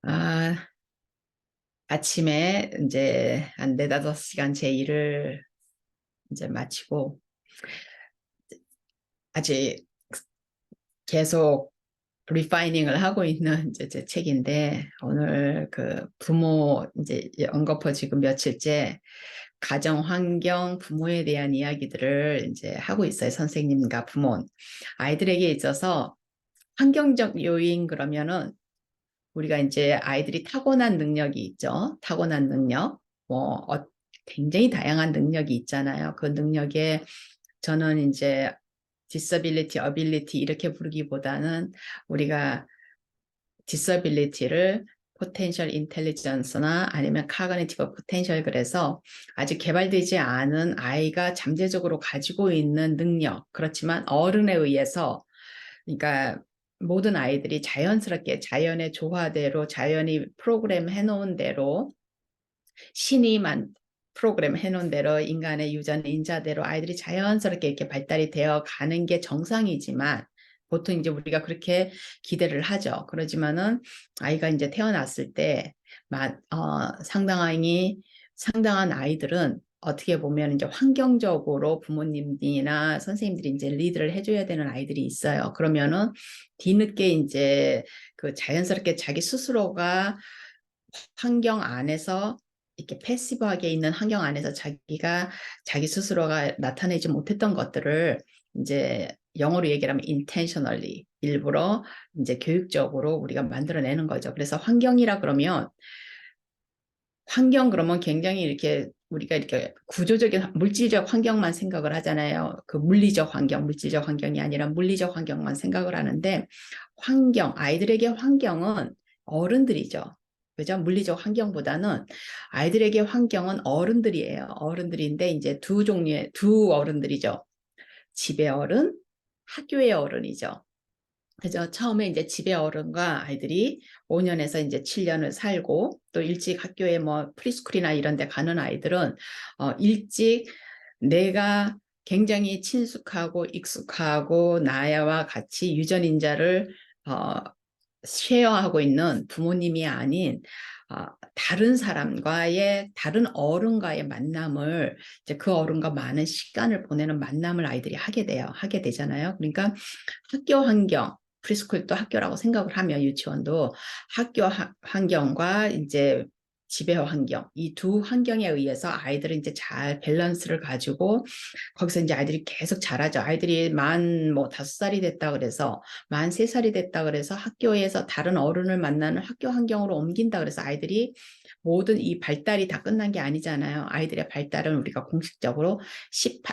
아, 아침에 이제 한 4~5시간 제 일을 이제 마치고 아직 계속 리파이닝을 하고 있는 이제 제 책인데, 오늘 그 부모 이제 언급어 지금 며칠째 가정 환경 부모에 대한 이야기들을 이제 하고 있어요. 선생님과 부모. 아이들에게 있어서 환경적 요인 그러면은 우리가 이제 아이들이 타고난 능력이 있죠. 타고난 능력. 뭐 굉장히 다양한 능력이 있잖아요. 그 능력에 저는 이제 disability, ability 이렇게 부르기보다는 우리가 disability를 potential intelligence나 아니면 cognitive potential, 그래서 아직 개발되지 않은 아이가 잠재적으로 가지고 있는 능력, 그렇지만 어른에 의해서, 그러니까 모든 아이들이 자연스럽게 자연의 조화대로, 자연이 프로그램 해놓은 대로, 신이만 프로그램 해놓은 대로, 인간의 유전 인자대로 아이들이 자연스럽게 이렇게 발달이 되어 가는 게 정상이지만, 보통 이제 우리가 그렇게 기대를 하죠. 그러지만은 아이가 이제 태어났을 때 상당한 아이들은 어떻게 보면 이제 환경적으로 부모님이나 선생님들이 이제 리드를 해줘야 되는 아이들이 있어요. 그러면은 뒤늦게 이제 그 자연스럽게 자기 스스로가 환경 안에서 이렇게 패시브하게 있는 환경 안에서 자기 스스로가 나타내지 못했던 것들을 이제 영어로 얘기하면 intentionally, 일부러 이제 교육적으로 우리가 만들어내는 거죠. 그래서 환경 그러면 굉장히 이렇게 우리가 이렇게 구조적인 물질적 환경만 생각을 하잖아요. 그 물질적 환경이 아니라 물리적 환경만 생각을 하는데, 아이들에게 환경은 어른들이죠. 그죠? 물리적 환경보다는 아이들에게 환경은 어른들이에요. 어른들인데 이제 두 어른들이죠. 집의 어른, 학교의 어른이죠. 그죠? 처음에 이제 집의 어른과 아이들이 5년에서 이제 7년을 살고, 또 일찍 학교에 뭐 프리스쿨이나 이런 데 가는 아이들은 일찍 내가 굉장히 친숙하고 익숙하고 나와 같이 유전인자를 어, 쉐어하고 있는 부모님이 아닌 다른 어른과의 만남을, 이제 그 어른과 많은 시간을 보내는 만남을 아이들이 하게 되잖아요. 그러니까 학교 환경, 프리스쿨도 학교라고 생각을 하면 유치원도 학교 환경과 이제 집의 환경, 이 두 환경에 의해서 아이들은 이제 잘 밸런스를 가지고 거기서 이제 아이들이 계속 자라죠. 아이들이 뭐 5살이 됐다 그래서, 만 3살이 됐다 그래서 학교에서 다른 어른을 만나는 학교 환경으로 옮긴다 그래서 아이들이 모든 이 발달이 다 끝난 게 아니잖아요. 아이들의 발달은 우리가 공식적으로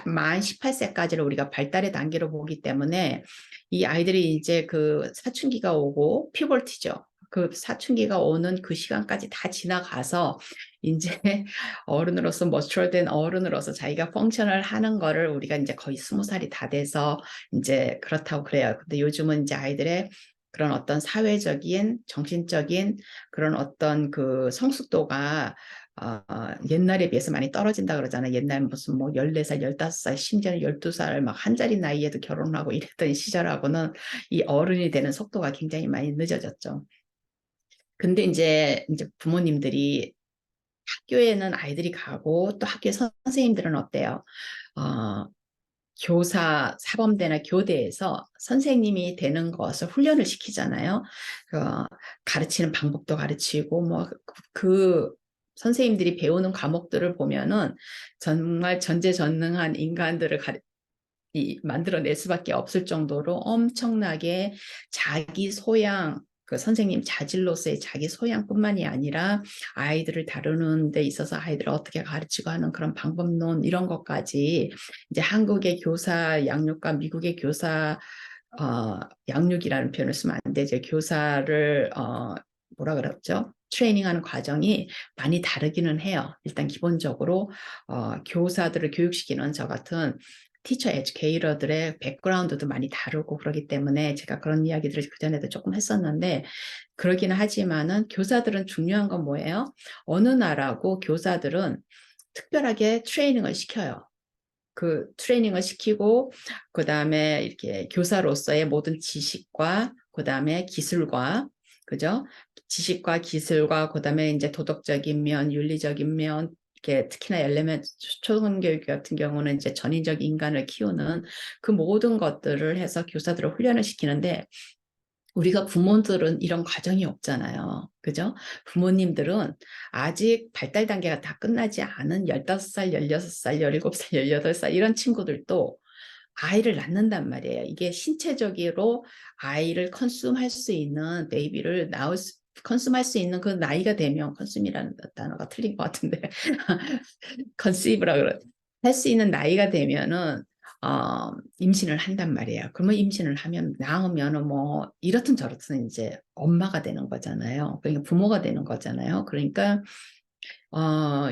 만 18세까지를 우리가 발달의 단계로 보기 때문에, 이 아이들이 이제 그 사춘기가 오고 피벌티죠. 그 사춘기가 오는 그 시간까지 다 지나가서 이제 어른으로서 머추어된 어른으로서 자기가 펑션을 하는 거를 우리가 이제 거의 20살이 다 돼서 이제 그렇다고 그래요. 근데 요즘은 이제 아이들의 그런 어떤 사회적인, 정신적인 그런 어떤 그 성숙도가 옛날에 비해서 많이 떨어진다 그러잖아요. 옛날 무슨 뭐 14살, 15살, 심지어는 12살 막 한 자리 나이에도 결혼하고 이랬던 시절하고는 이 어른이 되는 속도가 굉장히 많이 늦어졌죠. 근데 이제 부모님들이 학교에는 아이들이 가고, 또 학교 선생님들은 어때요? 어, 사범대나 교대에서 선생님이 되는 것을 훈련을 시키잖아요. 어, 가르치는 방법도 가르치고, 그 선생님들이 배우는 과목들을 보면은 정말 전지전능한 인간들을 만들어낼 수밖에 없을 정도로 엄청나게 자기 소양, 그 선생님 자질로서의 자기 소양뿐만이 아니라 아이들을 다루는 데 있어서 아이들을 어떻게 가르치고 하는 그런 방법론, 이런 것까지 이제 한국의 교사 양육과 미국의 교사 양육이라는 표현을 쓰면 안 되죠. 교사를 뭐라 그랬죠? 트레이닝하는 과정이 많이 다르기는 해요. 일단 기본적으로 교사들을 교육시키는 저 같은 티처 에듀케이터들의 백그라운드도 많이 다르고 그러기 때문에, 제가 그런 이야기들을 그전에도 조금 했었는데, 그러기는 하지만은 교사들은 중요한 건 뭐예요? 어느 나라고 교사들은 특별하게 트레이닝을 시켜요. 그 트레이닝을 시키고, 그 다음에 이렇게 교사로서의 모든 지식과 그 다음에 기술과 그죠? 지식과 기술과 그다음에 이제 도덕적인 면, 윤리적인 면, 이렇게 특히나 엘레멘트 초등교육 같은 경우는 이제 전인적 인간을 키우는 그 모든 것들을 해서 교사들을 훈련을 시키는데 우리가 부모들은 이런 과정이 없잖아요. 그죠? 부모님들은 아직 발달 단계가 다 끝나지 않은 15살, 16살, 17살, 18살 이런 친구들도 아이를 낳는단 말이에요. 이게 신체적으로 아이를 컨슘할 수 있는 베이비를 컨슘할 수 있는 그 나이가 되면 컨슘이라는 단어가 틀린 것 같은데 컨시브라 그러 할수 있는 나이가 되면은 임신을 한단 말이에요. 그러면 임신을 하면 낳으면은 뭐 이렇든 저렇든 이제 엄마가 되는 거잖아요. 그러니까 부모가 되는 거잖아요. 그러니까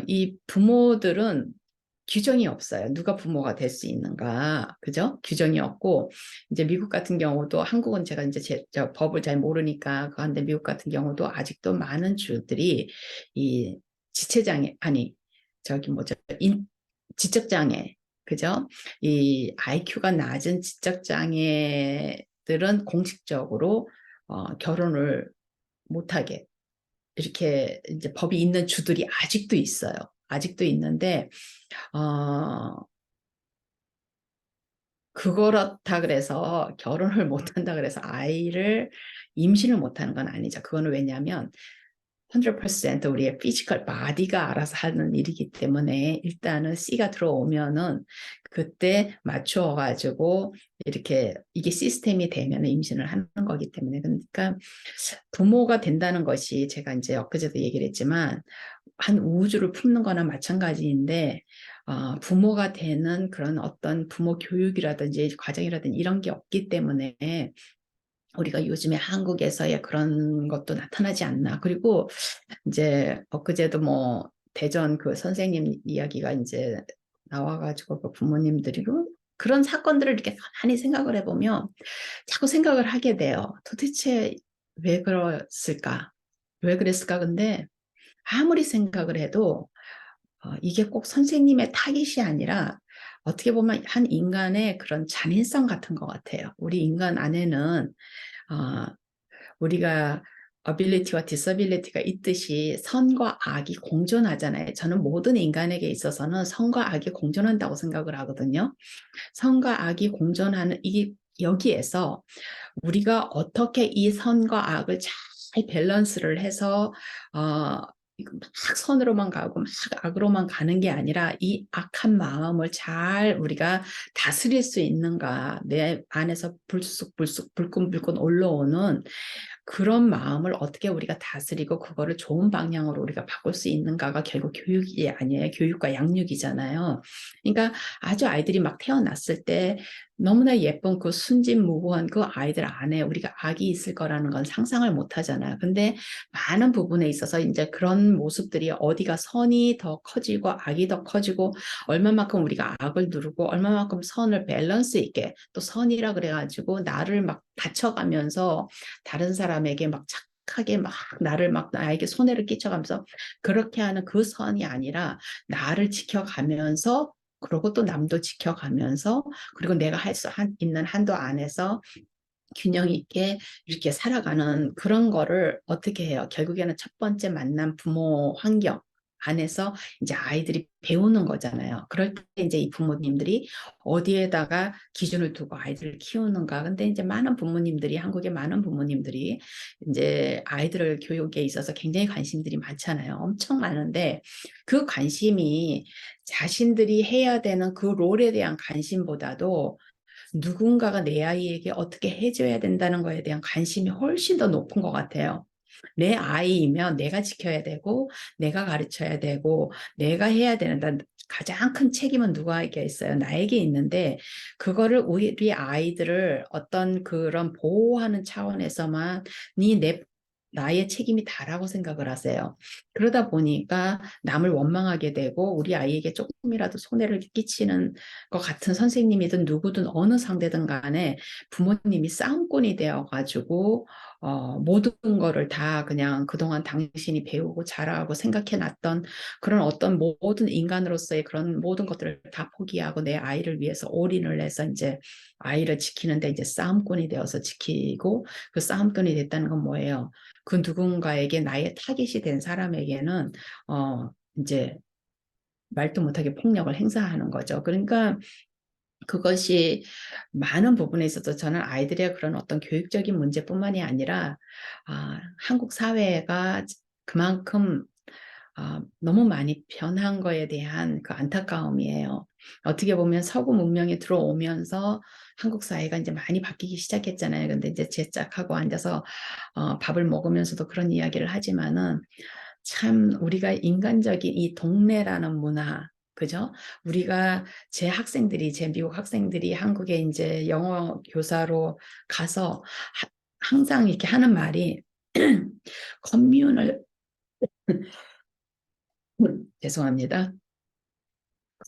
이 부모들은 규정이 없어요. 누가 부모가 될 수 있는가, 그죠? 규정이 없고 이제 미국 같은 경우도 한국은 제가 이제 저 법을 잘 모르니까 그런데 미국 같은 경우도 아직도 많은 주들이 이 지체장애 아니 저기 뭐죠 지적장애, 그죠? 이 IQ가 낮은 지적장애들은 공식적으로 결혼을 못하게 이렇게 이제 법이 있는 주들이 아직도 있어요. 아직도 있는데 그렇다 그래서 결혼을 못한다 그래서 아이를 임신을 못하는 건 아니죠. 그거는 왜냐하면 100% 우리의 피지컬 바디가 알아서 하는 일이기 때문에 일단은 C가 들어오면은 그때 맞추어 가지고 이렇게 이게 시스템이 되면 임신을 하는 거기 때문에 그러니까 부모가 된다는 것이 제가 이제 엊그제도 얘기를 했지만 한 우주를 품는 거나 마찬가지인데 부모가 되는 그런 어떤 부모 교육이라든지 과정이라든지 이런 게 없기 때문에 우리가 요즘에 한국에서의 그런 것도 나타나지 않나. 그리고 이제 엊그제도 뭐 대전 그 선생님 이야기가 이제 나와가지고 그 부모님들이고 그런 사건들을 이렇게 가만히 생각을 해보면 자꾸 생각을 하게 돼요. 도대체 왜 그랬을까? 왜 그랬을까? 근데 아무리 생각을 해도 이게 꼭 선생님의 타깃이 아니라 어떻게 보면 한 인간의 그런 잔인성 같은 것 같아요. 우리 인간 안에는 어, 우리가 ability와 disability가 있듯이 선과 악이 공존하잖아요. 저는 모든 인간에게 있어서는 선과 악이 공존한다고 생각을 하거든요. 선과 악이 공존하는 이 여기에서 우리가 어떻게 이 선과 악을 잘 밸런스를 해서 막 선으로만 가고 막 악으로만 가는 게 아니라 이 악한 마음을 잘 우리가 다스릴 수 있는가 내 안에서 불쑥불쑥 불끈불끈 올라오는 그런 마음을 어떻게 우리가 다스리고 그거를 좋은 방향으로 우리가 바꿀 수 있는가가 결국 교육이 아니에요. 교육과 양육이잖아요. 그러니까 아주 아이들이 막 태어났을 때 너무나 예쁜 그 순진무구한 그 아이들 안에 우리가 악이 있을 거라는 건 상상을 못 하잖아요. 근데 많은 부분에 있어서 이제 그런 모습들이 어디가 선이 더 커지고 악이 더 커지고 얼마만큼 우리가 악을 누르고 얼마만큼 선을 밸런스 있게 또 선이라 그래가지고 나를 막 다쳐가면서 다른 사람에게 막 착하게 막 나를 막 나에게 손해를 끼쳐가면서 그렇게 하는 그 선이 아니라 나를 지켜가면서 그리고 또 남도 지켜가면서 그리고 내가 할 수 있는 한도 안에서 균형 있게 이렇게 살아가는 그런 거를 어떻게 해요? 결국에는 첫 번째 만난 부모 환경 안에서 이제 아이들이 배우는 거잖아요. 그럴 때 이제 이 부모님들이 어디에다가 기준을 두고 아이들을 키우는가. 근데 이제 많은 부모님들이, 한국의 많은 부모님들이 이제 아이들을 교육에 있어서 굉장히 관심들이 많잖아요. 엄청 많은데 그 관심이 자신들이 해야 되는 그 롤에 대한 관심보다도 누군가가 내 아이에게 어떻게 해줘야 된다는 거에 대한 관심이 훨씬 더 높은 것 같아요. 내 아이이면 내가 지켜야 되고, 내가 가르쳐야 되고, 내가 해야 되는다. 가장 큰 책임은 누구에게 있어요? 나에게 있는데, 그거를 우리 아이들을 어떤 그런 보호하는 차원에서만 나의 책임이 다라고 생각을 하세요. 그러다 보니까 남을 원망하게 되고 우리 아이에게 조금이라도 손해를 끼치는 것 같은 선생님이든 누구든 어느 상대든 간에 부모님이 싸움꾼이 되어가지고 모든 거를 다 그냥 그동안 당신이 배우고 자라고 생각해놨던 그런 어떤 모든 인간으로서의 그런 모든 것들을 다 포기하고 내 아이를 위해서 올인을 해서 이제 아이를 지키는데 이제 싸움꾼이 되어서 지키고 그 싸움꾼이 됐다는 건 뭐예요? 그 누군가에게 나의 타깃이 된 사람에게는 이제 말도 못하게 폭력을 행사하는 거죠. 그러니까 그것이 많은 부분에 있어서 저는 아이들의 그런 어떤 교육적인 문제뿐만이 아니라 한국 사회가 그만큼 너무 많이 변한 거에 대한 그 안타까움이에요. 어떻게 보면 서구 문명이 들어오면서 한국 사회가 이제 많이 바뀌기 시작했잖아요. 근데 이제 제 짝하고 앉아서 밥을 먹으면서도 그런 이야기를 하지만은 참 우리가 인간적인 이 동네라는 문화, 그죠? 우리가 제 미국 학생들이 한국에 이제 영어 교사로 가서 항상 이렇게 하는 말이 커뮤널, 죄송합니다.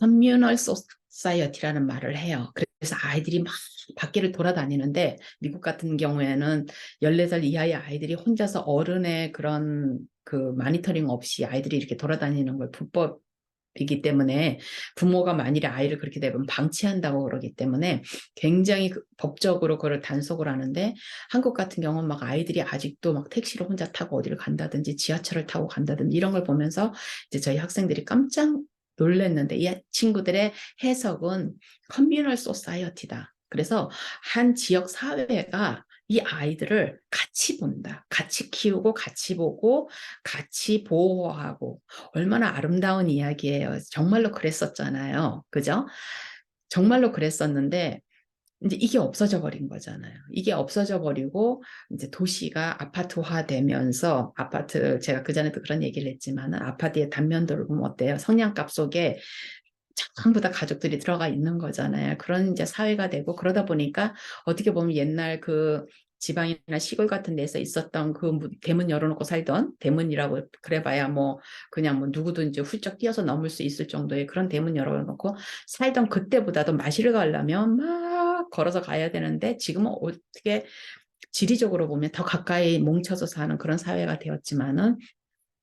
커뮤널 소사이어티라는 말을 해요. 그래서 아이들이 막 밖에를 돌아다니는데 미국 같은 경우에는 14살 이하의 아이들이 혼자서 어른의 그런 그 마니터링 없이 아이들이 이렇게 돌아다니는 걸 불법이기 때문에 부모가 만일에 아이를 그렇게 되면 방치한다고 그러기 때문에 굉장히 법적으로 그걸 단속을 하는데 한국 같은 경우는 막 아이들이 아직도 막 택시를 혼자 타고 어디를 간다든지 지하철을 타고 간다든지 이런 걸 보면서 이제 저희 학생들이 깜짝 놀랐는데 이 친구들의 해석은 커뮤널 소사이어티다. 그래서 한 지역 사회가 이 아이들을 같이 본다. 같이 키우고 같이 보고 같이 보호하고 얼마나 아름다운 이야기예요. 정말로 그랬었잖아요. 그죠? 정말로 그랬었는데 이제 이게 없어져 버린 거잖아요. 이게 없어져 버리고 이제 도시가 아파트화 되면서 제가 그전에도 그런 얘기를 했지만은 아파트의 단면도를 보면 어때요? 성냥갑 속에 전부 다 가족들이 들어가 있는 거잖아요. 그런 이제 사회가 되고 그러다 보니까 어떻게 보면 옛날 그 지방이나 시골 같은 데서 있었던 그 대문 열어놓고 살던 대문이라고 그래봐야 뭐 그냥 뭐 누구든지 훌쩍 뛰어서 넘을 수 있을 정도의 그런 대문 열어놓고 살던 그때보다도 마실 가려면 막 걸어서 가야 되는데 지금은 어떻게 지리적으로 보면 더 가까이 뭉쳐서 사는 그런 사회가 되었지만은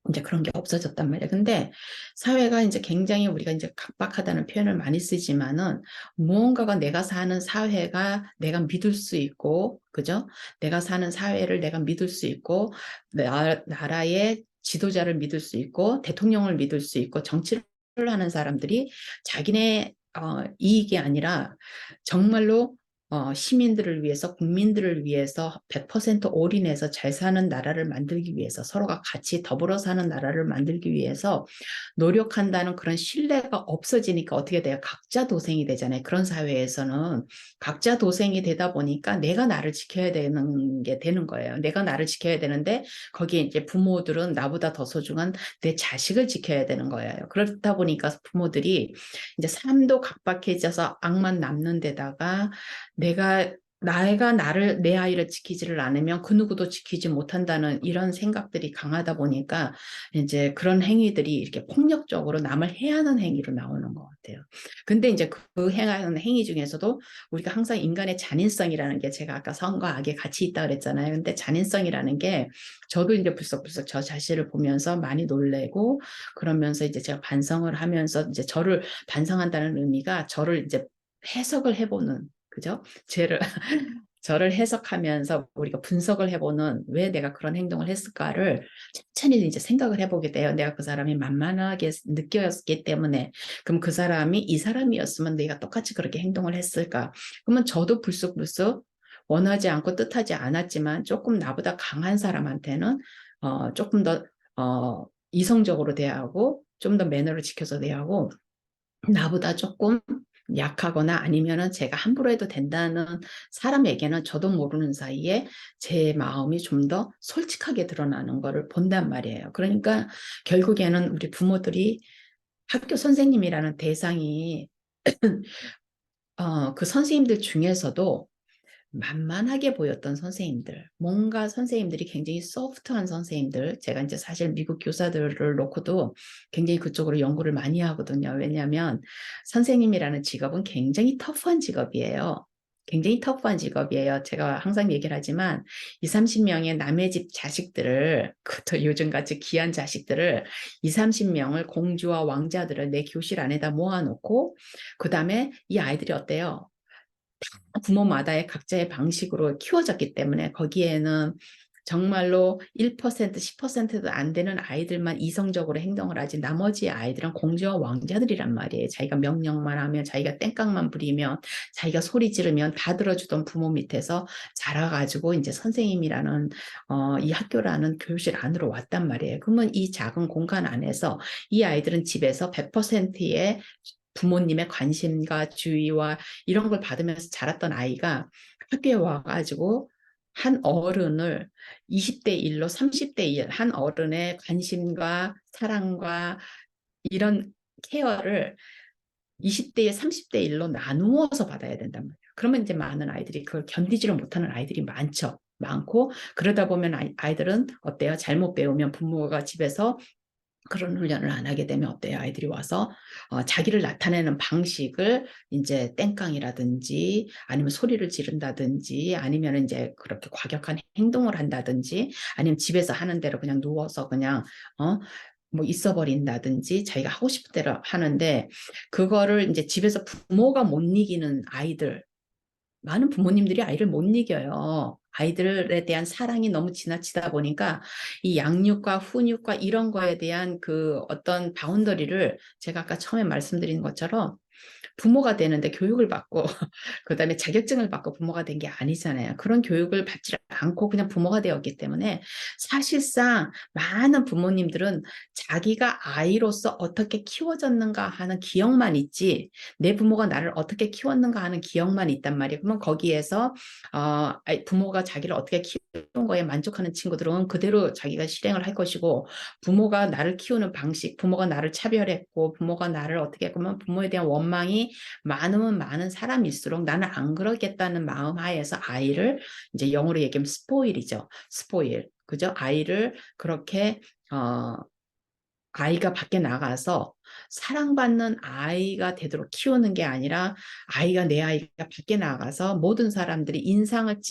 이제 그런 게 없어졌단 말이야. 근데 사회가 이제 굉장히 우리가 이제 각박하다는 표현을 많이 쓰지만은 무언가가 내가 사는 사회가 내가 믿을 수 있고, 그죠? 내가 사는 사회를 내가 믿을 수 있고, 나라의 지도자를 믿을 수 있고, 대통령을 믿을 수 있고, 정치를 하는 사람들이 자기네 이익이 아니라 정말로 시민들을 위해서 국민들을 위해서 100% 올인해서 잘 사는 나라를 만들기 위해서 서로가 같이 더불어 사는 나라를 만들기 위해서 노력한다는 그런 신뢰가 없어지니까 어떻게 돼요? 각자 도생이 되잖아요. 그런 사회에서는 각자 도생이 되다 보니까 내가 나를 지켜야 되는 게 되는 거예요. 내가 나를 지켜야 되는데 거기에 이제 부모들은 나보다 더 소중한 내 자식을 지켜야 되는 거예요. 그렇다 보니까 부모들이 이제 삶도 각박해져서 악만 남는 데다가 내가 내 아이를 지키지를 않으면 그 누구도 지키지 못한다는 이런 생각들이 강하다 보니까 이제 그런 행위들이 이렇게 폭력적으로 남을 해하는 행위로 나오는 것 같아요. 근데 이제 그 행하는 행위 중에서도 우리가 항상 인간의 잔인성이라는 게 제가 아까 선과 악에 같이 있다 그랬잖아요. 근데 잔인성이라는 게 저도 이제 불쑥불쑥 저 자신을 보면서 많이 놀래고 그러면서 이제 제가 반성을 하면서 이제 저를 반성한다는 의미가 저를 이제 해석을 해보는 그죠? 저를 해석하면서 우리가 분석을 해보는 왜 내가 그런 행동을 했을까를 천천히 이제 생각을 해보게 돼요. 내가 그 사람이 만만하게 느꼈기 때문에 그럼 그 사람이 이 사람이었으면 내가 똑같이 그렇게 행동을 했을까? 그러면 저도 불쑥불쑥 원하지 않고 뜻하지 않았지만 조금 나보다 강한 사람한테는 조금 더 이성적으로 대하고 좀 더 매너를 지켜서 대하고 나보다 조금 약하거나 아니면은 제가 함부로 해도 된다는 사람에게는 저도 모르는 사이에 제 마음이 좀 더 솔직하게 드러나는 거를 본단 말이에요. 그러니까 결국에는 우리 부모들이 학교 선생님이라는 대상이 그 선생님들 중에서도 만만하게 보였던 선생님들, 뭔가 선생님들이 굉장히 소프트한 선생님들, 제가 이제 사실 미국 교사들을 놓고도 굉장히 그쪽으로 연구를 많이 하거든요. 왜냐하면 선생님이라는 직업은 굉장히 터프한 직업이에요. 굉장히 터프한 직업이에요. 제가 항상 얘기를 하지만 2, 30명의 남의 집 자식들을, 그것도 요즘같이 귀한 자식들을 2, 30명을 공주와 왕자들을 내 교실 안에다 모아놓고 그 다음에 이 아이들이 어때요? 부모마다의 각자의 방식으로 키워졌기 때문에 거기에는 정말로 1%, 10%도 안 되는 아이들만 이성적으로 행동을 하지 나머지 아이들은 공주와 왕자들이란 말이에요. 자기가 명령만 하면, 자기가 땡깡만 부리면, 자기가 소리 지르면 다 들어주던 부모 밑에서 자라가지고 이제 선생님이라는 이 학교라는 교실 안으로 왔단 말이에요. 그러면 이 작은 공간 안에서 이 아이들은 집에서 100%의 부모님의 관심과 주의와 이런 걸 받으면서 자랐던 아이가 학교에 와가지고 한 어른을 20대 1로 30대 1, 한 어른의 관심과 사랑과 이런 케어를 20대에 30대 1로 나누어서 받아야 된단 말이에요. 그러면 이제 많은 아이들이 그걸 견디지를 못하는 아이들이 많죠. 많고 그러다 보면 아이들은 어때요? 잘못 배우면 부모가 집에서 그런 훈련을 안 하게 되면 어때요? 아이들이 와서 자기를 나타내는 방식을 이제 땡깡이라든지 아니면 소리를 지른다든지 아니면 이제 그렇게 과격한 행동을 한다든지 아니면 집에서 하는 대로 그냥 누워서 그냥 뭐 있어버린다든지 자기가 하고 싶은 대로 하는데 그거를 이제 집에서 부모가 못 이기는 아이들 많은 부모님들이 아이를 못 이겨요. 아이들에 대한 사랑이 너무 지나치다 보니까 이 양육과 훈육과 이런 거에 대한 그 어떤 바운더리를 제가 아까 처음에 말씀드린 것처럼 부모가 되는데 교육을 받고 그다음에 자격증을 받고 부모가 된 게 아니잖아요. 그런 교육을 받지 않고 그냥 부모가 되었기 때문에 사실상 많은 부모님들은 자기가 아이로서 어떻게 키워졌는가 하는 기억만 있지 내 부모가 나를 어떻게 키웠는가 하는 기억만 있단 말이에요. 그러면 거기에서 부모가 자기를 어떻게 키운 거에 만족하는 친구들은 그대로 자기가 실행을 할 것이고 부모가 나를 키우는 방식, 부모가 나를 차별했고 부모가 나를 어떻게 했고 부모에 대한 원망이 많으면 많은 사람일수록 나는 안 그러겠다는 마음 하에서 아이를 이제 영어로 얘기하면 스포일이죠. 스포일. 그죠? 아이를 그렇게 아이가 밖에 나가서 사랑받는 아이가 되도록 키우는 게 아니라 아이가 내 아이가 밖에 나가서 모든 사람들이 인상을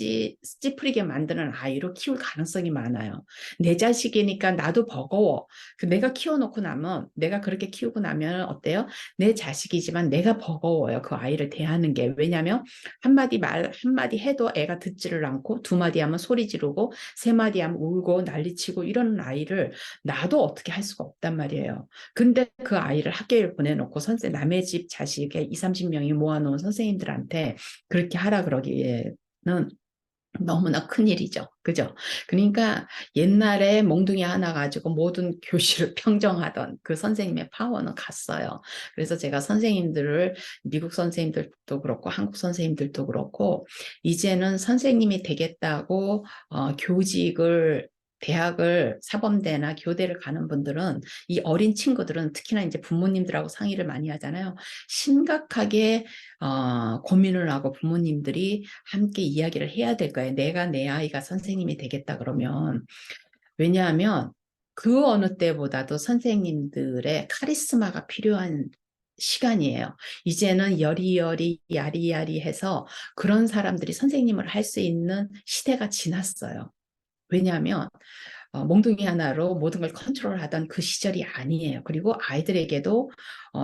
찌푸리게 만드는 아이로 키울 가능성이 많아요. 내 자식이니까 나도 버거워. 내가 키워놓고 나면 내가 그렇게 키우고 나면 어때요? 내 자식이지만 내가 버거워요. 그 아이를 대하는 게. 왜냐하면 한마디 말 한마디 해도 애가 듣지를 않고 두 마디 하면 소리 지르고 세 마디 하면 울고 난리치고 이러는 아이를 나도 어떻게 할 수가 없단 말이에요. 근데 그 아이를 학교에 보내놓고 남의 집 자식에 2, 30명이 모아놓은 선생님들한테 그렇게 하라 그러기에는 너무나 큰일이죠. 그죠? 그러니까 옛날에 몽둥이 하나 가지고 모든 교실을 평정하던 그 선생님의 파워는 갔어요. 그래서 제가 선생님들을 미국 선생님들도 그렇고 한국 선생님들도 그렇고 이제는 선생님이 되겠다고 교직을 대학을 사범대나 교대를 가는 분들은 이 어린 친구들은 특히나 이제 부모님들하고 상의를 많이 하잖아요. 심각하게 고민을 하고 부모님들이 함께 이야기를 해야 될 거예요. 내가 내 아이가 선생님이 되겠다 그러면. 왜냐하면 그 어느 때보다도 선생님들의 카리스마가 필요한 시간이에요. 이제는 여리여리 야리야리 해서 그런 사람들이 선생님을 할 수 있는 시대가 지났어요. 왜냐하면 몽둥이 하나로 모든 걸 컨트롤하던 그 시절이 아니에요. 그리고 아이들에게도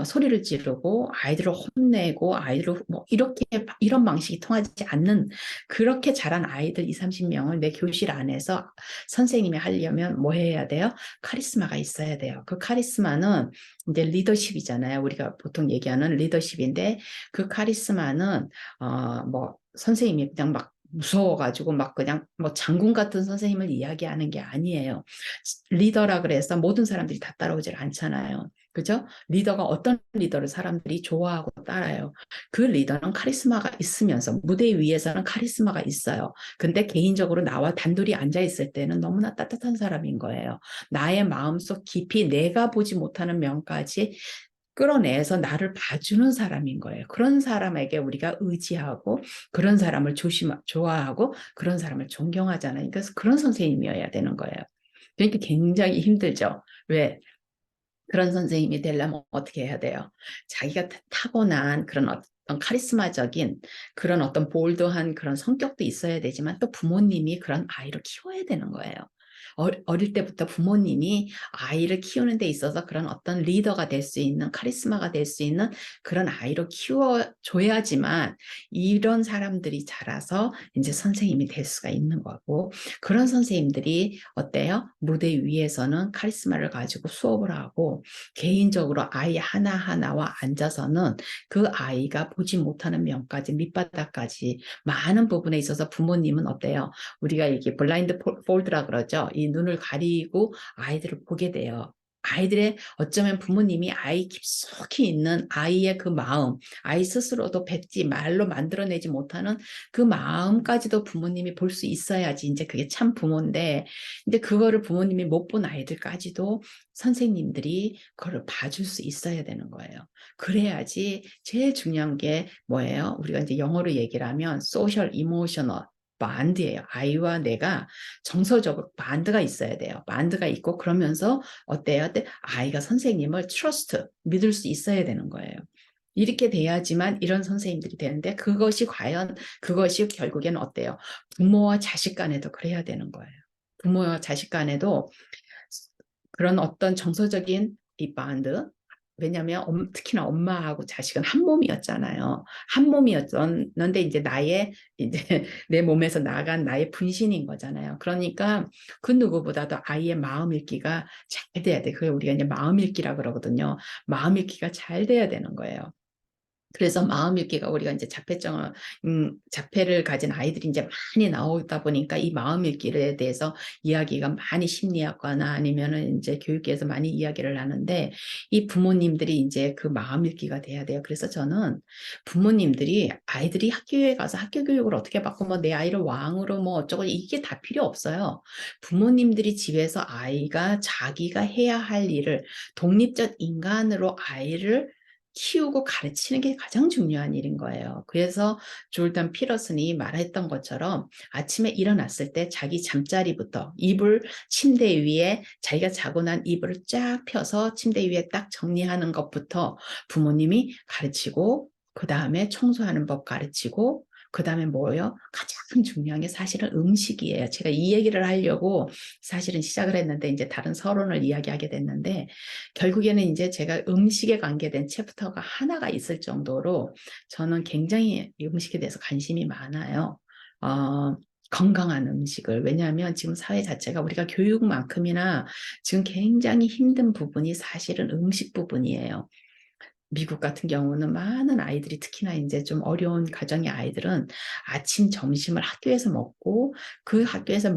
소리를 지르고 아이들을 혼내고 아이들을 뭐 이렇게 이런 방식이 통하지 않는 그렇게 자란 아이들 2, 30명을 내 교실 안에서 선생님이 하려면 뭐 해야 돼요? 카리스마가 있어야 돼요. 그 카리스마는 이제 리더십이잖아요. 우리가 보통 얘기하는 리더십인데 그 카리스마는 뭐 선생님이 그냥 막 무서워가지고 막 그냥 뭐 장군 같은 선생님을 이야기하는 게 아니에요. 리더라 그래서 모든 사람들이 다 따라오질 않잖아요. 그죠? 리더가 어떤 리더를 사람들이 좋아하고 따라요. 그 리더는 카리스마가 있으면서 무대 위에서는 카리스마가 있어요. 근데 개인적으로 나와 단둘이 앉아 있을 때는 너무나 따뜻한 사람인 거예요. 나의 마음속 깊이 내가 보지 못하는 면까지 끌어내서 나를 봐주는 사람인 거예요. 그런 사람에게 우리가 의지하고 그런 사람을 좋아하고 그런 사람을 존경하잖아요. 그래서 그런 선생님이어야 되는 거예요. 그러니까 굉장히 힘들죠. 왜? 그런 선생님이 되려면 어떻게 해야 돼요? 자기가 타고난 그런 어떤 카리스마적인 그런 어떤 볼드한 그런 성격도 있어야 되지만 또 부모님이 그런 아이를 키워야 되는 거예요. 어릴 때부터 부모님이 아이를 키우는 데 있어서 그런 어떤 리더가 될 수 있는 카리스마가 될 수 있는 그런 아이로 키워줘야지만 이런 사람들이 자라서 이제 선생님이 될 수가 있는 거고 그런 선생님들이 어때요? 무대 위에서는 카리스마를 가지고 수업을 하고 개인적으로 아이 하나하나와 앉아서는 그 아이가 보지 못하는 면까지 밑바닥까지 많은 부분에 있어서 부모님은 어때요? 우리가 이게 블라인드 폴드라 그러죠. 이 눈을 가리고 아이들을 보게 돼요. 아이들의 어쩌면 부모님이 아이 깊숙이 있는 아이의 그 마음, 아이 스스로도 뱉지 말로 만들어내지 못하는 그 마음까지도 부모님이 볼 수 있어야지 이제 그게 참 부모인데 근데 그거를 부모님이 못 본 아이들까지도 선생님들이 그걸 봐줄 수 있어야 되는 거예요. 그래야지 제일 중요한 게 뭐예요? 우리가 이제 영어로 얘기를 하면 소셜 이모셔널 반드예요. 아이와 내가 정서적으로 반드가 있어야 돼요. 반드가 있고 그러면서 어때요? 아이가 선생님을 트러스트, 믿을 수 있어야 되는 거예요. 이렇게 돼야지만 이런 선생님들이 되는데 그것이 과연 그것이 결국에는 어때요? 부모와 자식 간에도 그래야 되는 거예요. 부모와 자식 간에도 그런 어떤 정서적인 이 반드 왜냐하면 특히나 엄마하고 자식은 한 몸이었잖아요. 한 몸이었는데 이제 나의 이제 내 몸에서 나간 나의 분신인 거잖아요. 그러니까 그 누구보다도 아이의 마음 읽기가 잘 돼야 돼. 그게 우리가 이제 마음 읽기라 그러거든요. 마음 읽기가 잘 돼야 되는 거예요. 그래서 마음 읽기가 우리가 이제 자폐를 가진 아이들이 이제 많이 나오다 보니까 이 마음 읽기에 대해서 이야기가 많이 심리학과나 아니면은 이제 교육계에서 많이 이야기를 하는데 이 부모님들이 이제 그 마음 읽기가 돼야 돼요. 그래서 저는 부모님들이 아이들이 학교에 가서 학교 교육을 어떻게 받고 뭐 내 아이를 왕으로 뭐 어쩌고 이게 다 필요 없어요. 부모님들이 집에서 아이가 자기가 해야 할 일을 독립적 인간으로 아이를 키우고 가르치는 게 가장 중요한 일인 거예요. 그래서 졸단 피터슨이 말했던 것처럼 아침에 일어났을 때 자기 잠자리부터 이불 침대 위에 자기가 자고 난 이불을 쫙 펴서 침대 위에 딱 정리하는 것부터 부모님이 가르치고 그 다음에 청소하는 법 가르치고 그 다음에 뭐예요? 가장 중요한 게 사실은 음식이에요. 제가 이 얘기를 하려고 사실은 시작을 했는데 이제 다른 서론을 이야기하게 됐는데 결국에는 이제 제가 음식에 관계된 챕터가 하나가 있을 정도로 저는 굉장히 음식에 대해서 관심이 많아요. 건강한 음식을. 왜냐하면 지금 사회 자체가 우리가 교육만큼이나 지금 굉장히 힘든 부분이 사실은 음식 부분이에요. 미국 같은 경우는 많은 아이들이 특히나 이제 좀 어려운 가정의 아이들은 아침, 점심을 학교에서 먹고 그 학교에서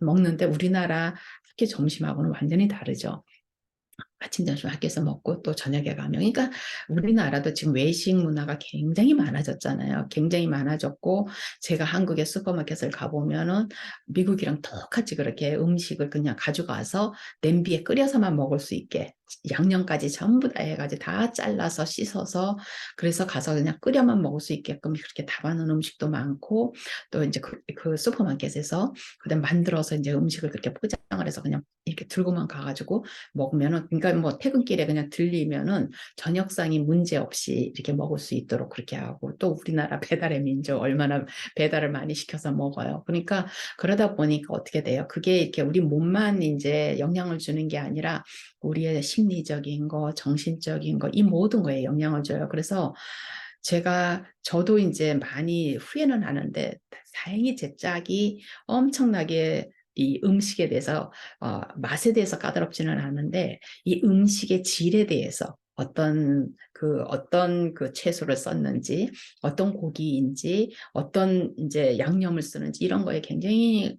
먹는데 우리나라 학교 점심하고는 완전히 다르죠. 아침, 점심 학교에서 먹고 또 저녁에 가면. 그러니까 우리나라도 지금 외식 문화가 굉장히 많아졌잖아요. 굉장히 많아졌고, 제가 한국의 슈퍼마켓을 가보면은 미국이랑 똑같이 그렇게 음식을 그냥 가져가서 냄비에 끓여서만 먹을 수 있게 양념까지 전부 다 해가지고 다 잘라서 씻어서 그래서 가서 그냥 끓여만 먹을 수 있게끔 그렇게 담아놓은 음식도 많고 또 이제 그 슈퍼마켓에서 그다음 만들어서 이제 음식을 그렇게 포장을 해서 그냥 이렇게 들고만 가가지고 먹으면은 그러니까 뭐 퇴근길에 그냥 들리면은 저녁상이 문제 없이 이렇게 먹을 수 있도록 그렇게 하고 또 우리나라 배달의 민족 얼마나 배달을 많이 시켜서 먹어요. 그러니까 그러다 보니까 어떻게 돼요? 그게 이렇게 우리 몸만 이제 영향을 주는 게 아니라 우리의 심리적인 거, 정신적인 거, 이 모든 거에 영향을 줘요. 그래서 저도 이제 많이 후회는 하는데 다행히 제 짝이 엄청나게 이 음식에 대해서 맛에 대해서 까다롭지는 않은데 이 음식의 질에 대해서 어떤 그 채소를 썼는지 어떤 고기인지 어떤 이제 양념을 쓰는지 이런 거에 굉장히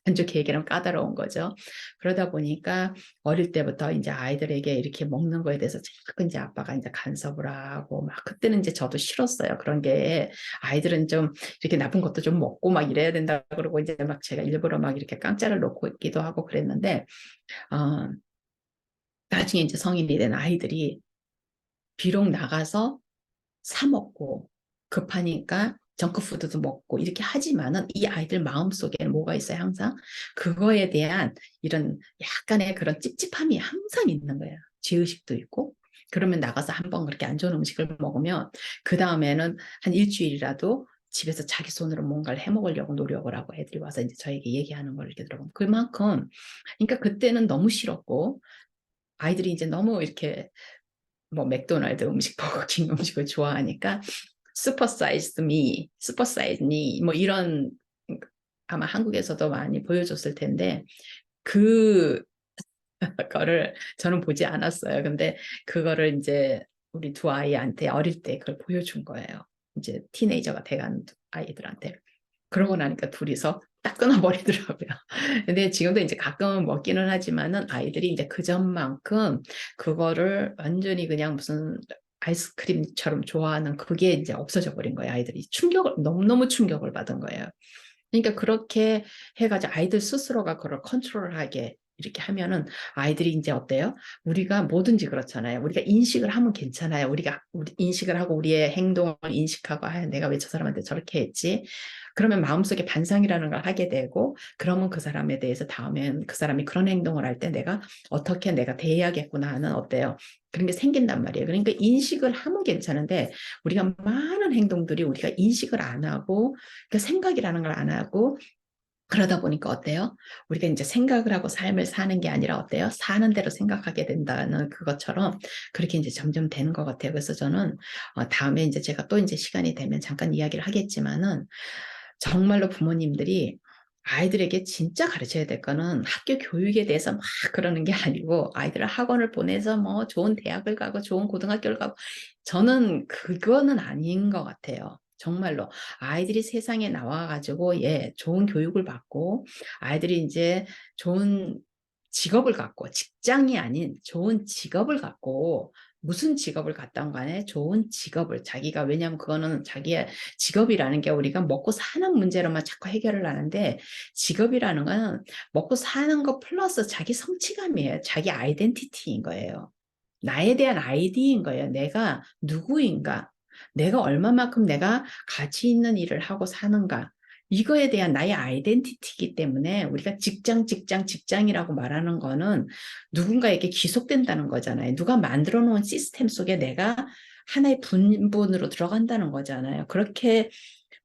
안주 계획이랑 까다로운 거죠. 그러다 보니까 어릴 때부터 이제 아이들에게 이렇게 먹는 거에 대해서 자꾸 이제 아빠가 이제 간섭을 하고 막 그때는 이제 저도 싫었어요. 그런 게 아이들은 좀 이렇게 나쁜 것도 좀 먹고 막 이래야 된다 그러고 이제 막 제가 일부러 막 이렇게 깡짜를 놓고 있기도 하고 그랬는데 어, 나중에 이제 성인이 된 아이들이 비록 나가서 사 먹고 급하니까 정크푸드도 먹고 이렇게 하지만은 이 아이들 마음속에 뭐가 있어요 항상 그거에 대한 이런 약간의 그런 찝찝함이 항상 있는 거예요. 죄의식도 있고 그러면 나가서 한번 그렇게 안 좋은 음식을 먹으면 그 다음에는 한 일주일이라도 집에서 자기 손으로 뭔가를 해 먹으려고 노력을 하고 애들이 와서 이제 저에게 얘기하는 걸 이렇게 들어보면 그만큼 그러니까 그때는 너무 싫었고 아이들이 이제 너무 이렇게 뭐 맥도날드 음식, 버거킹 음식을 좋아하니까 슈퍼 사이즈 미, 슈퍼 사이즈 니 뭐 이런 아마 한국에서도 많이 보여줬을 텐데 그 거를 저는 보지 않았어요. 근데 그거를 이제 우리 두 아이한테 어릴 때 그걸 보여준 거예요. 이제 티네이저가 돼간 아이들한테. 그러고 나니까 둘이서 딱 끊어버리더라고요. 근데 지금도 이제 가끔은 먹기는 하지만은 아이들이 이제 그 전만큼 그거를 완전히 그냥 무슨 아이스크림처럼 좋아하는 그게 이제 없어져 버린 거예요. 아이들이 충격을, 너무너무 충격을 받은 거예요. 그러니까 그렇게 해가지고 아이들 스스로가 그걸 컨트롤하게 이렇게 하면은 아이들이 이제 어때요? 우리가 뭐든지 그렇잖아요. 우리가 인식을 하면 괜찮아요. 우리 인식을 하고 우리의 행동을 인식하고 아, 내가 왜 저 사람한테 저렇게 했지? 그러면 마음속에 반성이라는 걸 하게 되고 그러면 그 사람에 대해서 다음엔 그 사람이 그런 행동을 할 때 내가 어떻게 내가 대해야겠구나 하는 어때요? 그런 게 생긴단 말이에요. 그러니까 인식을 하면 괜찮은데 우리가 많은 행동들이 우리가 인식을 안 하고 그러니까 생각이라는 걸 안 하고 그러다 보니까 어때요? 우리가 이제 생각을 하고 삶을 사는 게 아니라 어때요? 사는 대로 생각하게 된다는 그것처럼 그렇게 이제 점점 되는 것 같아요. 그래서 저는 다음에 이제 제가 또 이제 시간이 되면 잠깐 이야기를 하겠지만은 정말로 부모님들이 아이들에게 진짜 가르쳐야 될 거는 학교 교육에 대해서 막 그러는 게 아니고 아이들을 학원을 보내서 뭐 좋은 대학을 가고 좋은 고등학교를 가고 저는 그거는 아닌 것 같아요. 정말로 아이들이 세상에 나와가지고 예 좋은 교육을 받고 아이들이 이제 좋은 직업을 갖고 직장이 아닌 좋은 직업을 갖고 무슨 직업을 갖던 간에 좋은 직업을 자기가 왜냐하면 그거는 자기의 직업이라는 게 우리가 먹고 사는 문제로만 자꾸 해결을 하는데 직업이라는 거는 먹고 사는 거 플러스 자기 성취감이에요. 자기 아이덴티티인 거예요. 나에 대한 아이디인 거예요. 내가 누구인가? 내가 얼마만큼 내가 가치 있는 일을 하고 사는가? 이거에 대한 나의 아이덴티티이기 때문에 우리가 직장이라고 말하는 거는 누군가에게 귀속된다는 거잖아요. 누가 만들어 놓은 시스템 속에 내가 하나의 분분으로 들어간다는 거잖아요. 그렇게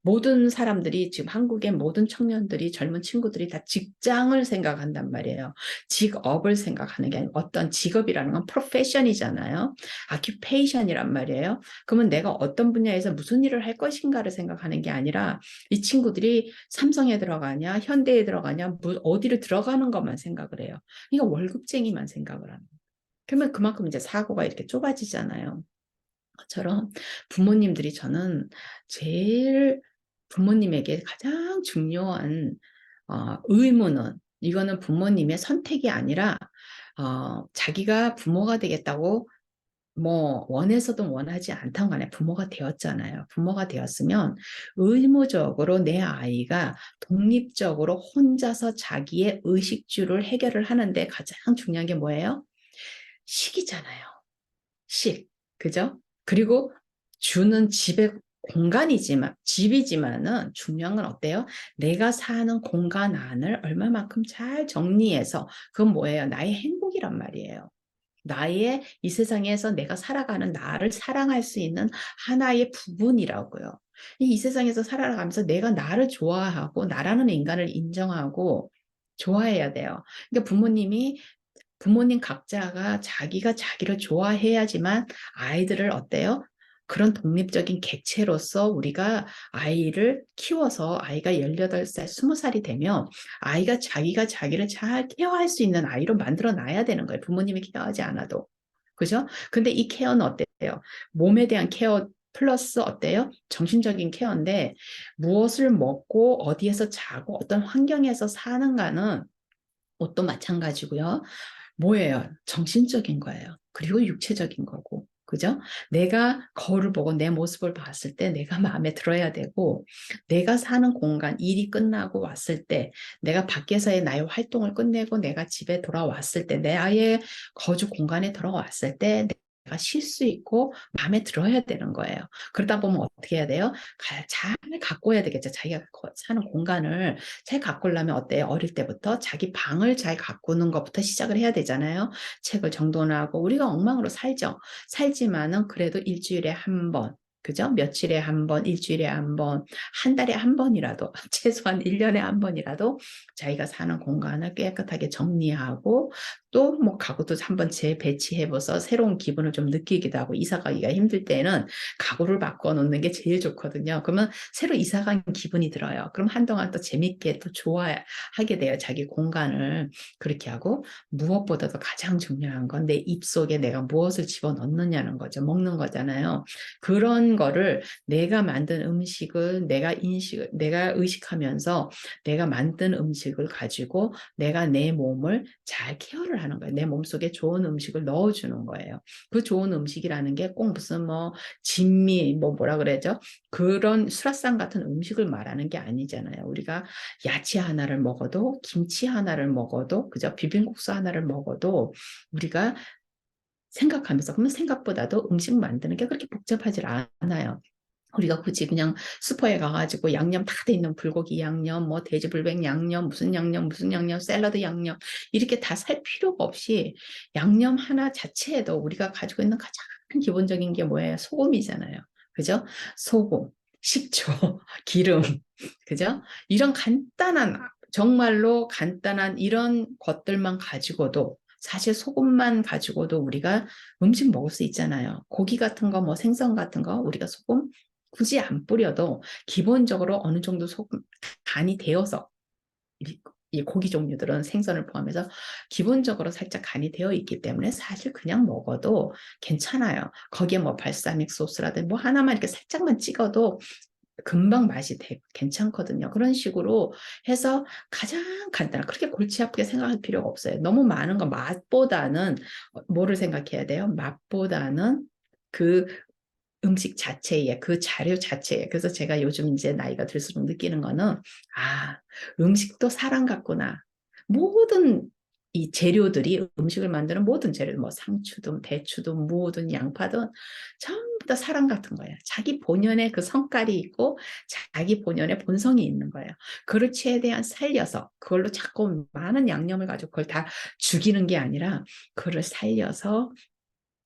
모든 사람들이 지금 한국의 모든 청년들이 젊은 친구들이 다 직장을 생각한단 말이에요. 직업을 생각하는 게 아니고 어떤 직업이라는 건 프로페션이잖아요. 아큐페이션이란 말이에요. 그러면 내가 어떤 분야에서 무슨 일을 할 것인가를 생각하는 게 아니라 이 친구들이 삼성에 들어가냐 현대에 들어가냐 어디를 들어가는 것만 생각을 해요. 이거 월급쟁이만 생각을 하는 거예요. 그러면 그만큼 이제 사고가 이렇게 좁아지잖아요. 것처럼 부모님들이 저는 제일 부모님에게 가장 중요한 의무는 이거는 부모님의 선택이 아니라 자기가 부모가 되겠다고 뭐 원해서든 원하지 않던 간에 부모가 되었잖아요. 부모가 되었으면 의무적으로 내 아이가 독립적으로 혼자서 자기의 의식주를 해결을 하는데 가장 중요한 게 뭐예요? 식이잖아요. 식. 그죠? 그리고 주는 집의 공간이지만, 집이지만은 중요한 건 어때요? 내가 사는 공간 안을 얼마만큼 잘 정리해서, 그건 뭐예요? 나의 행복이란 말이에요. 나의 이 세상에서 내가 살아가는 나를 사랑할 수 있는 하나의 부분이라고요. 이 세상에서 살아가면서 내가 나를 좋아하고, 나라는 인간을 인정하고, 좋아해야 돼요. 그러니까 부모님 각자가 자기가 자기를 좋아해야지만 아이들을 어때요? 그런 독립적인 객체로서 우리가 아이를 키워서 아이가 18살, 20살이 되면 아이가 자기가 자기를 잘 케어할 수 있는 아이로 만들어 놔야 되는 거예요. 부모님이 케어하지 않아도. 그죠? 근데 이 케어는 어때요? 몸에 대한 케어 플러스 어때요? 정신적인 케어인데 무엇을 먹고 어디에서 자고 어떤 환경에서 사는가는 옷도 마찬가지고요. 뭐예요? 정신적인 거예요. 그리고 육체적인 거고. 그죠? 내가 거울을 보고 내 모습을 봤을 때 내가 마음에 들어야 되고, 내가 사는 공간, 일이 끝나고 왔을 때, 내가 밖에서의 나의 활동을 끝내고 내가 집에 돌아왔을 때, 내 아이의 거주 공간에 들어왔을 때, 쉴 수 있고 마음에 들어야 되는 거예요. 그러다 보면 어떻게 해야 돼요? 잘 가꿔야 되겠죠. 자기가 사는 공간을 잘 가꾸려면 어때요? 어릴 때부터 자기 방을 잘 가꾸는 것부터 시작을 해야 되잖아요. 책을 정돈하고 우리가 엉망으로 살죠. 살지만은 그래도 일주일에 한 번, 그죠? 며칠에 한 번, 일주일에 한 번, 한 달에 한 번이라도, 최소한 1년에 한 번이라도 자기가 사는 공간을 깨끗하게 정리하고 또 뭐 가구도 한번 재배치해봐서 새로운 기분을 좀 느끼기도 하고 이사 가기가 힘들 때는 가구를 바꿔놓는 게 제일 좋거든요. 그러면 새로 이사 간 기분이 들어요. 그럼 한동안 또 재밌게 또 좋아하게 돼요. 자기 공간을 그렇게 하고 무엇보다도 가장 중요한 건 내 입속에 내가 무엇을 집어넣느냐는 거죠. 먹는 거잖아요. 그런 거를 내가 만든 음식을 내가 의식하면서 내가 만든 음식을 가지고 내가 내 몸을 잘 케어를 하는 거예요. 내 몸속에 좋은 음식을 넣어주는 거예요. 그 좋은 음식이라는 게 꼭 무슨 뭐 진미 뭐라 그래죠? 그런 수라상 같은 음식을 말하는 게 아니잖아요. 우리가 야채 하나를 먹어도 김치 하나를 먹어도 그죠? 비빔국수 하나를 먹어도 우리가 생각하면서 그러면 생각보다도 음식 만드는 게 그렇게 복잡하지 않아요. 우리가 굳이 그냥 슈퍼에 가가지고 양념 다 돼 있는 불고기 양념, 뭐 돼지불백 양념, 무슨 양념, 샐러드 양념 이렇게 다 살 필요가 없이 양념 하나 자체에도 우리가 가지고 있는 가장 기본적인 게 뭐예요? 소금이잖아요. 그죠? 소금, 식초, 기름, 그죠? 이런 간단한 정말로 간단한 이런 것들만 가지고도 사실 소금만 가지고도 우리가 음식 먹을 수 있잖아요. 고기 같은 거, 뭐 생선 같은 거 우리가 소금 굳이 안 뿌려도 기본적으로 어느 정도 소금 간이 되어서 이 고기 종류들은 생선을 포함해서 기본적으로 살짝 간이 되어 있기 때문에 사실 그냥 먹어도 괜찮아요. 거기에 뭐 발사믹 소스라든지 뭐 하나만 이렇게 살짝만 찍어도 금방 맛이 괜찮거든요. 그런 식으로 해서 가장 간단한 그렇게 골치 아프게 생각할 필요가 없어요. 너무 많은 건 맛보다는 뭐를 생각해야 돼요? 맛보다는 그 음식 자체에 그 자료 자체에 그래서 제가 요즘 이제 나이가 들수록 느끼는 거는 아 음식도 사랑 같구나 모든 이 재료들이 음식을 만드는 모든 재료 뭐 상추든 대추든 무든 양파든 전부 다 사랑 같은 거예요. 자기 본연의 그 성깔이 있고 자기 본연의 본성이 있는 거예요. 그걸 최대한 살려서 그걸로 자꾸 많은 양념을 가지고 그걸 다 죽이는 게 아니라 그걸 살려서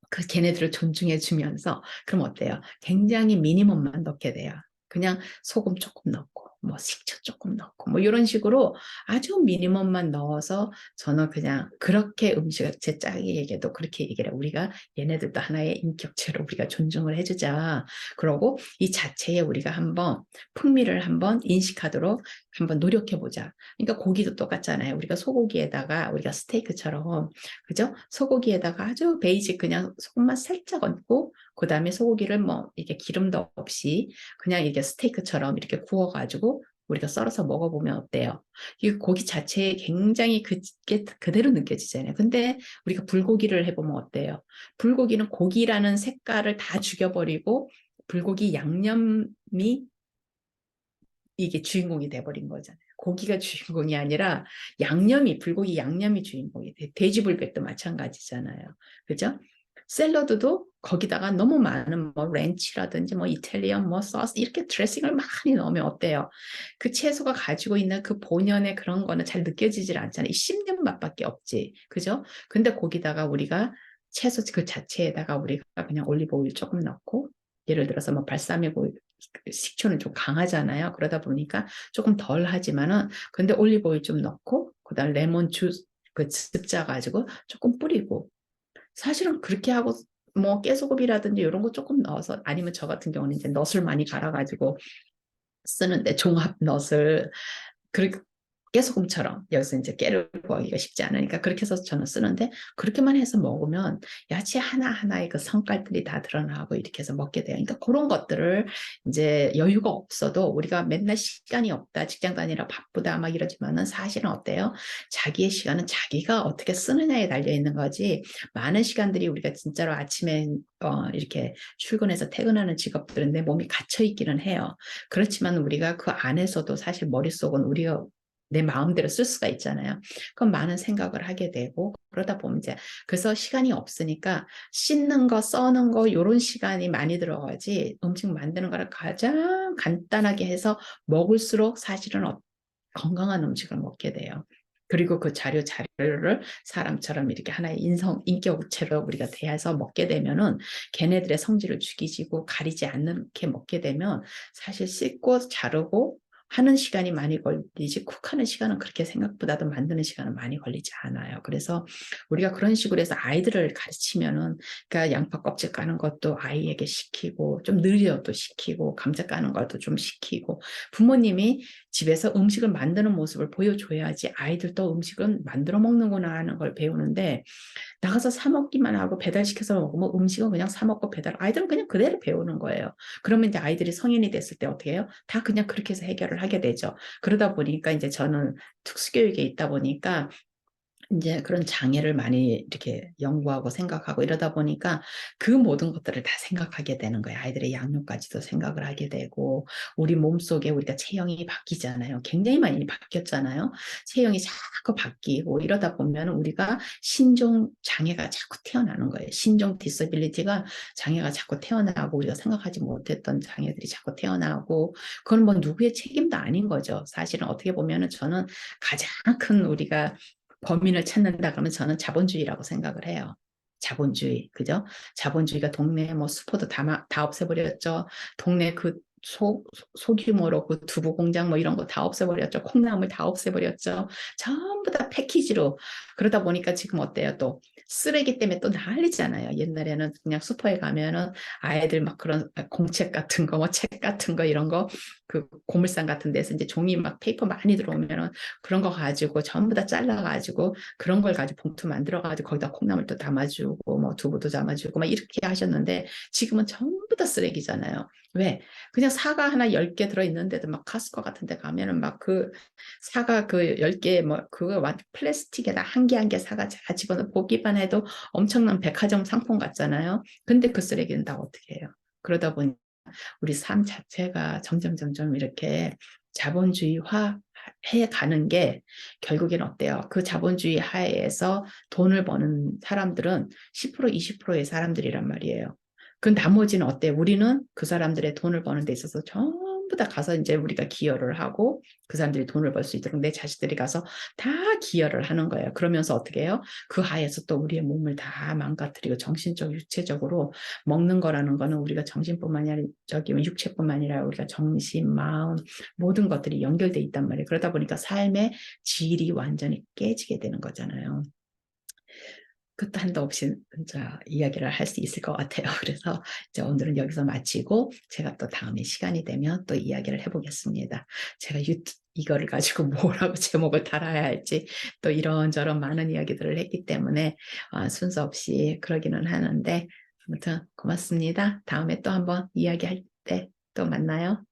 그 걔네들을 존중해 주면서 그럼 어때요? 굉장히 미니멈만 넣게 돼요. 그냥 소금 조금 넣고 뭐 식초 조금 넣고 뭐 이런 식으로 아주 미니멈만 넣어서 저는 그냥 그렇게 음식을 제 짝에게도 그렇게 얘기를 해요. 우리가 얘네들도 하나의 인격체로 우리가 존중을 해주자. 그러고 이 자체에 우리가 한번 풍미를 한번 인식하도록 한번 노력해 보자. 그러니까 고기도 똑같잖아요. 우리가 소고기에다가 우리가 스테이크처럼 그죠? 소고기에다가 아주 베이직 그냥 소금만 살짝 얹고 그 다음에 소고기를 뭐 이렇게 기름도 없이 그냥 이렇게 스테이크처럼 이렇게 구워가지고 우리가 썰어서 먹어보면 어때요? 이 고기 자체에 굉장히 그게 그대로 느껴지잖아요. 근데 우리가 불고기를 해보면 어때요? 불고기는 고기라는 색깔을 다 죽여버리고 불고기 양념이 이게 주인공이 돼버린 거잖아요. 고기가 주인공이 아니라 양념이 불고기 양념이 주인공이 돼. 돼지불백도 마찬가지잖아요. 그죠? 샐러드도 거기다가 너무 많은 뭐 렌치라든지 뭐 이탈리안 뭐 소스 이렇게 드레싱을 많이 넣으면 어때요? 그 채소가 가지고 있는 그 본연의 그런 거는 잘 느껴지질 않잖아요. 씹는 맛밖에 없지. 그죠? 근데 거기다가 우리가 채소 그 자체에다가 우리가 그냥 올리브 오일 조금 넣고 예를 들어서 뭐 발사믹 오일 식초는 좀 강하잖아요. 그러다 보니까 조금 덜 하지만은 근데 올리브 오일 좀 넣고 그다음 레몬 주스 즙 짜가지고 조금 뿌리고 사실은 그렇게 하고 뭐 깨소금이라든지 이런 거 조금 넣어서 아니면 저 같은 경우는 이제 넛을 많이 갈아가지고 쓰는데 종합 넛을 그렇게 깨소금처럼 여기서 이제 깨를 구하기가 쉽지 않으니까 그렇게 해서 저는 쓰는데 그렇게만 해서 먹으면 야채 하나하나의 그 성깔들이 다 드러나고 이렇게 해서 먹게 돼요. 그러니까 그런 것들을 이제 여유가 없어도 우리가 맨날 시간이 없다, 직장 다니라 바쁘다 막 이러지만은 사실은 어때요? 자기의 시간은 자기가 어떻게 쓰느냐에 달려 있는 거지 많은 시간들이 우리가 진짜로 아침에 이렇게 출근해서 퇴근하는 직업들은 내 몸이 갇혀 있기는 해요. 그렇지만 우리가 그 안에서도 사실 머릿속은 우리가 내 마음대로 쓸 수가 있잖아요. 그럼 많은 생각을 하게 되고 그러다 보면 이제 그래서 시간이 없으니까 씻는 거, 써는 거 이런 시간이 많이 들어가지 음식 만드는 거를 가장 간단하게 해서 먹을수록 사실은 건강한 음식을 먹게 돼요. 그리고 그 자료를 사람처럼 이렇게 하나의 인격체로 우리가 대해서 먹게 되면은 걔네들의 성질을 죽이고 가리지 않게 먹게 되면 사실 씻고 자르고 하는 시간이 많이 걸리지 쿡하는 시간은 그렇게 생각보다도 만드는 시간은 많이 걸리지 않아요. 그래서 우리가 그런 식으로 해서 아이들을 가르치면은 그러니까 양파 껍질 까는 것도 아이에게 시키고 좀 느려도 시키고 감자 까는 것도 좀 시키고 부모님이 집에서 음식을 만드는 모습을 보여줘야지 아이들도 음식은 만들어 먹는구나 하는 걸 배우는데 나가서 사 먹기만 하고 배달시켜서 먹으면 음식은 그냥 사 먹고 배달 아이들은 그냥 그대로 배우는 거예요. 그러면 이제 아이들이 성인이 됐을 때 어떻게 해요? 다 그냥 그렇게 해서 해결을 하게 되죠. 그러다 보니까 이제 저는 특수교육에 있다 보니까 이제 그런 장애를 많이 이렇게 연구하고 생각하고 이러다 보니까 그 모든 것들을 다 생각하게 되는 거예요. 아이들의 양육까지도 생각을 하게 되고 우리 몸속에 우리가 체형이 바뀌잖아요. 굉장히 많이 바뀌었잖아요. 체형이 자꾸 바뀌고 이러다 보면 우리가 신종 장애가 자꾸 태어나는 거예요. 신종 디서빌리티가 장애가 자꾸 태어나고 우리가 생각하지 못했던 장애들이 자꾸 태어나고 그건 뭐 누구의 책임도 아닌 거죠. 사실은 어떻게 보면은 저는 가장 큰 우리가 범인을 찾는다 그러면 저는 자본주의라고 생각을 해요. 자본주의, 그죠? 자본주의가 동네 뭐 수포도 다 없애버렸죠. 동네 그 소규모로 그 두부 공장 뭐 이런 거 다 없애버렸죠. 콩나물 다 없애버렸죠. 전부 다 패키지로. 그러다 보니까 지금 어때요? 또 쓰레기 때문에 또 난리잖아요. 옛날에는 그냥 슈퍼에 가면은 아이들 막 그런 공책 같은 거, 뭐 책 같은 거 이런 거 그 고물상 같은 데서 이제 종이 막 페이퍼 많이 들어오면은 그런 거 가지고 전부 다 잘라가지고 그런 걸 가지고 봉투 만들어가지고 거기다 콩나물도 담아주고 뭐 두부도 담아주고 막 이렇게 하셨는데 지금은 전부 다 쓰레기잖아요. 왜? 그냥 사과 하나 10개 들어있는데도 막 카스코 같은 데 가면은 막 그 사과 그 10개 뭐 그거 플라스틱에다 한 개 한 개 사과 다 집어넣어 보기만 해도 엄청난 백화점 상품 같잖아요. 근데 그 쓰레기는 다 어떻게 해요? 그러다 보니 우리 삶 자체가 점점 이렇게 자본주의화 해 가는 게 결국엔 어때요? 그 자본주의 하에서 돈을 버는 사람들은 10% 20%의 사람들이란 말이에요. 그 나머지는 어때요? 우리는 그 사람들의 돈을 버는 데 있어서 전부 다 가서 이제 우리가 기여를 하고 그 사람들이 돈을 벌 수 있도록 내 자식들이 가서 다 기여를 하는 거예요. 그러면서 어떻게 해요? 그 하에서 또 우리의 몸을 다 망가뜨리고 정신적, 육체적으로 먹는 거라는 거는 우리가 정신뿐만이 아니라 육체뿐만 아니라 우리가 정신, 마음 모든 것들이 연결돼 있단 말이에요. 그러다 보니까 삶의 질이 완전히 깨지게 되는 거잖아요. 끝도 한도 없이 이야기를 할 수 있을 것 같아요. 그래서 이제 오늘은 여기서 마치고 제가 또 다음에 시간이 되면 또 이야기를 해보겠습니다. 제가 이거를 가지고 뭐라고 제목을 달아야 할지 또 이런저런 많은 이야기들을 했기 때문에 순서 없이 그러기는 하는데 아무튼 고맙습니다. 다음에 또 한번 이야기할 때 또 만나요.